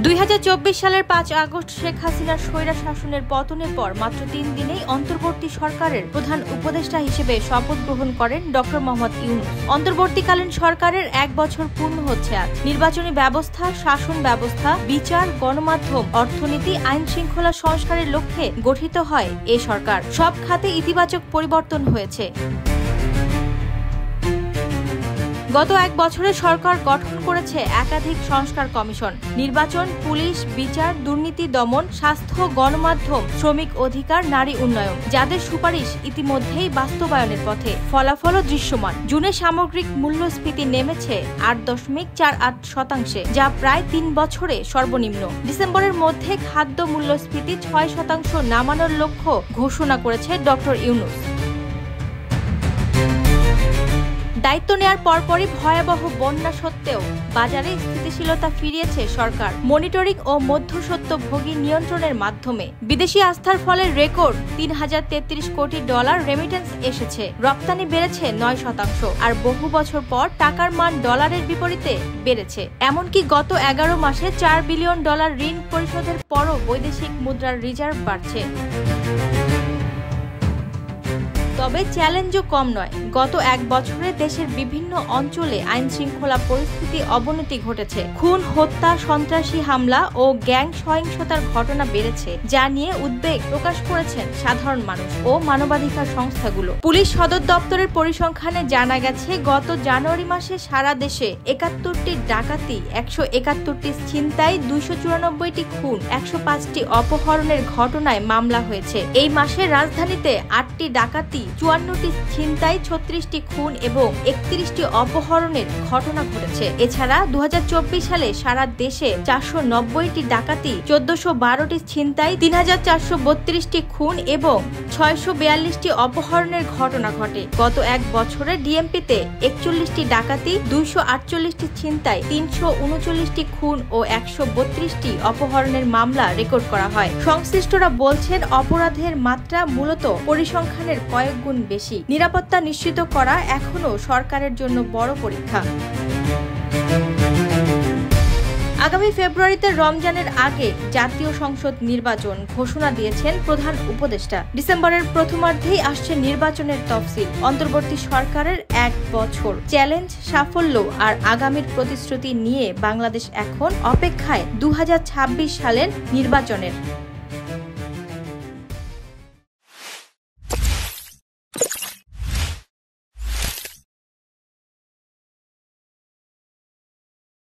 2024 সালের 5 আগস্ট শেখ হাসিনার স্বৈর শাসনের পতনের পর মাত্র 3 দিনেই অন্তর্বর্তী সরকারের প্রধান উপদেষ্টা হিসেবে শপথ গ্রহণ করেন ডক্টর মোহাম্মদ ইউনূস। অন্তর্বর্তীকালীন সরকারের 1 বছর পূর্ণ হচ্ছে আজ। নির্বাচনী ব্যবস্থা, শাসন ব্যবস্থা, বিচার, গণমাধ্যম, অর্থনীতি, আইন শৃঙ্খলা সংস্কারের লক্ষ্যে গঠিত হয় এ সরকার। সব খাতে ইতিবাচক পরিবর্তন হয়েছে। গত 1 বছরে সরকার গঠন করেছে একাধিক সংস্কার কমিশন, নির্বাচন, পুলিশ, বিচার, দুর্নীতি দমন, স্বাস্থ্য, গণমাধ্যম, শ্রমিক অধিকার, নারী উন্নয়ন, যাদের সুপারিশ ইতিমধ্যেই বাস্তবায়নের পথে। ফলাফলও দৃশ্যমান। জুনে সামগ্রিক মূল্যস্ফীতি নেমেছে 8.48%, যা প্রায় 3 বছরে সর্বনিম্ন। ডিসেম্বরের মধ্যে খাদ্য মূল্যস্ফীতি 6% নামানোর লক্ষ্য ঘোষণা করেছে ডক্টর ইউনূস। দায়িত্ব নেয়ার পরপরই ভয়াবহ বন্যা সত্ত্বেও বাজারে স্থিতিশীলতা ফিরিয়েছে সরকার মনিটরিং ও মধ্যস্বত্বভোগী নিয়ন্ত্রণের মাধ্যমে। বিদেশি আস্থার ফলে রেকর্ড $3033 কোটি রেমিটেন্স এসেছে। রপ্তানি বেড়েছে 9%, আর বহু বছর পর টাকার মান ডলারের বিপরীতে বেড়েছে। এমনকি গত 11 মাসে $4 বিলিয়ন ঋণ পরিশোধের পরও বৈদেশিক মুদ্রার রিজার্ভ বাড়ছে। তবে চ্যালেঞ্জও কম নয়। গত 1 বছরে দেশের বিভিন্ন অঞ্চলে আইন শৃঙ্খলা পরিস্থিতি অবনতি ঘটেছে। খুন, হত্যা, সন্ত্রাসী হামলা ও গ্যাং সহিংসতার ঘটনা বেড়েছে, যা নিয়ে উদ্বেগ প্রকাশ করেছেন সাধারণ মানুষ ও মানবাধিকার সংস্থাগুলো। পুলিশ সদর দপ্তরের পরিসংখ্যানে জানা গেছে, গত জানুয়ারি মাসে সারা দেশে 71টি ডাকাতি, 171টি ছিনতাই, 294টি খুন, 105টি অপহরণের ঘটনায় মামলা হয়েছে। এই মাসে রাজধানীতে 8টি ডাকাতি, 54টি ছিনতাই, 36টি খুন এবং 31টি অপহরণের ঘটনা ঘটেছে। এছাড়া 2024 সালে সারা দেশে 490টি ডাকাতি, 1412টি ছিনতাই, 3432টি খুন এবং 642টি অপহরণের ঘটনা ঘটে। গত 1 বছরে ডিএমপিতে 41টি ডাকাতি, 248টি ছিনতাই, 339টি খুন ও 132টি অপহরণের মামলা রেকর্ড করা হয়। সংশ্লিষ্টরা বলছেন, অপরাধের মাত্রা মূলত পরিসংখ্যানের কয়েক গুণ বেশি। নিরাপত্তা নিশ্চিত করা এখনো সরকারের জন্য বড় পরীক্ষা। আগামী ফেব্রুয়ারিতে রমজানের আগে জাতীয় সংসদ নির্বাচন ঘোষণা দিয়েছেন প্রধান উপদেষ্টা। ডিসেম্বরের প্রথমার্ধেই আসছে নির্বাচনের তফসিল। অন্তর্বর্তী সরকারের 1 বছর, চ্যালেঞ্জ, সাফল্য আর আগামীর প্রতিশ্রুতি নিয়ে বাংলাদেশ এখন অপেক্ষায় 2026 সালের নির্বাচনের।